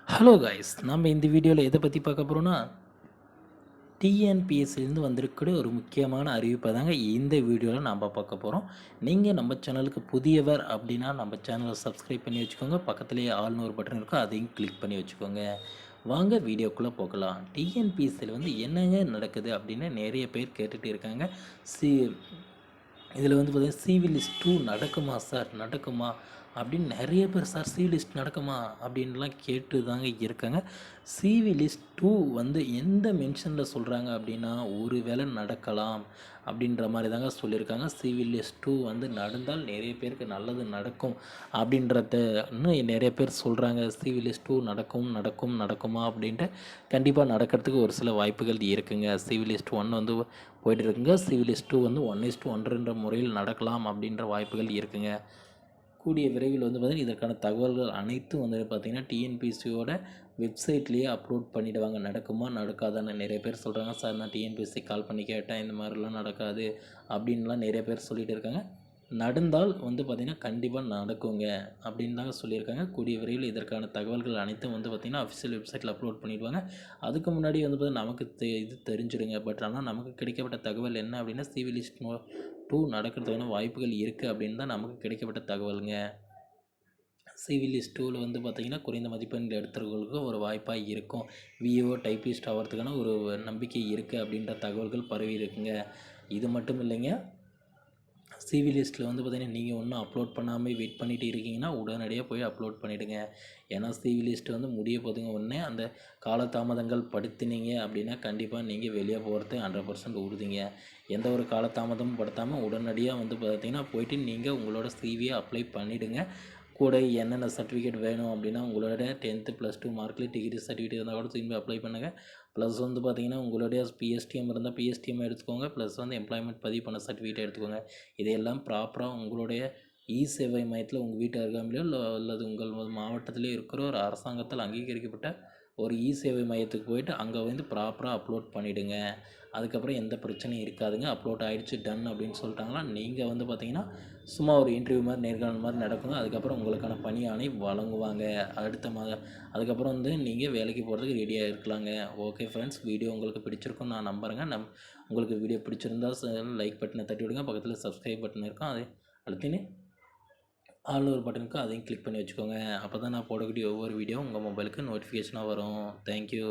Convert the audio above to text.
Hello guys, நம்ம இந்த வீடியோவில் எதை பற்றி பார்க்க போகிறோன்னா டிஎன்பிஎஸ்சிலேருந்து வந்திருக்கிற ஒரு முக்கியமான அறிவிப்பை தாங்க இந்த வீடியோவில் நாம் பார்க்க போகிறோம். நீங்கள் நம்ம சேனலுக்கு புதியவர் அப்படின்னா நம்ம சேனலை சப்ஸ்கிரைப் பண்ணி வச்சுக்கோங்க. பக்கத்துலேயே ஆல்னு ஒரு பட்டன் இருக்கும், அதையும் கிளிக் பண்ணி வச்சுக்கோங்க. வாங்க வீடியோக்குள்ளே போகலாம். டிஎன்பிஎஸ்சியில் என்னங்க நடக்குது அப்படின்னு நிறைய பேர் கேட்டுகிட்டு இருக்காங்க. சி இதில் பார்த்திங்கன்னா சிவிலிஸ்ட் 2 நடக்குமா சார், நடக்குமா அப்படின்னு நிறைய பேர், சார் சிவிலிஸ்ட் நடக்குமா அப்படின்லாம் கேட்டு தாங்க இருக்காங்க. சிவிலிஸ்ட் 2 எந்த மென்ஷனில் சொல்கிறாங்க அப்படின்னா ஒரு வேளை நடக்கலாம் அப்படின்ற மாதிரி தாங்க சொல்லியிருக்காங்க. சிவிலிஸ்ட் 2 நடந்தால் நிறைய பேருக்கு நல்லது நடக்கும் அப்படின்றத இன்னும் நிறைய பேர் சொல்கிறாங்க. சிவிலிஸ்ட் 2 நடக்குமா அப்படின்ட்டு கண்டிப்பாக நடக்கிறதுக்கு ஒரு சில வாய்ப்புகள் இருக்குங்க. சிவிலிஸ்ட் 1 போய்ட்டு இருக்குங்க. சிவிலிஸ்ட் 2 1:1 முறையில் நடக்கலாம் அப்படின்ற வாய்ப்புகள் இருக்குங்க. கூடிய விரைவில் பார்த்திங்கன்னா இதற்கான தகவல்கள் அனைத்தும் பார்த்திங்கன்னா டிஎன்பிஎஸ்சியோட வெப்சைட்லேயே அப்லோட் பண்ணிவிடுவாங்க. நடக்குமா நடக்காதான்னு நிறைய பேர் சொல்கிறாங்க. சார் நான் டிஎன்பிஎஸ்சி கால் பண்ணி கேட்டேன், இந்த மாதிரிலாம் நடக்காது அப்படின்லாம் நிறைய பேர் சொல்லிகிட்டு இருக்காங்க. நடந்தால் பார்த்திங்கன்னா கண்டிப்பாக நடக்குங்க அப்படின்னு தாங்க சொல்லியிருக்காங்க. கூடிய விரைவில் இதற்கான தகவல்கள் அனைத்தும் பார்த்திங்கன்னா அஃபிஷியல் வெப்சைட்டில் அப்லோட் பண்ணிடுவாங்க. அதுக்கு முன்னாடி பார்த்திங்கன்னா நமக்கு இது தெரிஞ்சிடுங்க. பட் ஆனால் நமக்கு கிடைக்கப்பட்ட தகவல் என்ன அப்படின்னா சிவிலிஸ்ட் 2 நடக்கிறதுக்கான வாய்ப்புகள் இருக்குது அப்படின்னு தான் நமக்கு கிடைக்கப்பட்ட தகவலுங்க. சிவிலிஸ்ட் 2 பார்த்திங்கன்னா குறைந்த மதிப்பெண் எடுத்தவர்களுக்கு ஒரு வாய்ப்பாக இருக்கும். விஓ டைப்பிஸ்ட் ஆகிறதுக்கான ஒரு நம்பிக்கை இருக்குது அப்படின்ற தகவல்கள் பரவி இருக்குங்க. இது மட்டும் இல்லைங்க, சிவிலிஸ்ட்டில் பார்த்திங்கன்னா நீங்கள் ஒன்றும் அப்லோட் பண்ணாமல் வெயிட் பண்ணிகிட்டு இருக்கீங்கன்னா உடனடியாக போய் அப்லோட் பண்ணிவிடுங்க. ஏன்னா சிவிலிஸ்ட் முடிய போதுங்க. உடனே அந்த காலதாமதங்கள் படுத்தினீங்க அப்படின்னா கண்டிப்பாக நீங்கள் வெளியே போகிறது 100% உறுதிங்க. எந்த ஒரு காலதாமதமும் படுத்தாமல் உடனடியாக பார்த்திங்கன்னா போயிட்டு நீங்கள் உங்களோட சிவியை அப்ளை பண்ணிவிடுங்க. கூட என்னென்ன சர்டிஃபிகேட் வேணும் அப்படின்னா உங்களோட 10th +2 மார்க்கில் டிகிரி சர்டிஃபிகேட் இருந்தால் கூட திரும்பி அப்ளை பண்ணுங்கள். ப்ளஸ் பார்த்திங்கன்னா உங்களுடைய பிஎஸ்டிஎம் இருந்தால் பிஎஸ்டிஎம் எடுத்துக்கோங்க. ப்ளஸ் எம்ப்ளாய்மெண்ட் பதிவு பண்ண சர்டிஃபிகேட் எடுத்துக்கோங்க. இதையெல்லாம் ப்ராப்பராக உங்களுடைய சேவை மையத்தில் உங்கள் வீட்டு அருகாமையிலோ அல்லது உங்கள் மாவட்டத்திலே இருக்கிற ஒரு அரசாங்கத்தால் அங்கீகரிக்கப்பட்ட ஒரு சேவை மையத்துக்கு போய்ட்டு அங்கே ப்ராப்பராக அப்லோட் பண்ணிவிடுங்க. அதுக்கப்புறம் எந்த பிரச்சனையும் இருக்காதுங்க. அப்லோட் ஆகிடுச்சு, டன் அப்படின்னு சொல்லிட்டாங்கன்னா நீங்கள் பார்த்திங்கன்னா சும்மா ஒரு இன்டர்வியூ மாதிரி நேர்காணல் மாதிரி நடக்குங்க. அதுக்கப்புறம் உங்களுக்கான பணி ஆணை வழங்குவாங்க. அதுக்கப்புறம் நீங்கள் வேலைக்கு போகிறதுக்கு ரெடியாக இருக்கலாங்க. ஓகே ஃப்ரெண்ட்ஸ், வீடியோ உங்களுக்கு பிடிச்சிருக்குன்னு நான் நம்புகிறேங்க. உங்களுக்கு வீடியோ பிடிச்சிருந்தால் லைக் பட்டனை தட்டி விடுங்க. பக்கத்தில் சப்ஸ்கிரைப் பட்டன் இருக்கும், அதை அடுத்துன்னு ஆல் ஒரு பட்டனுக்கு அதையும் கிளிக் பண்ணி வச்சுக்கோங்க. அப்போ தான் நான் போடக்கூடிய ஒவ்வொரு வீடியோ உங்கள் மொபைலுக்கு நோட்டிஃபிகேஷனாக வரும். தேங்க்யூ.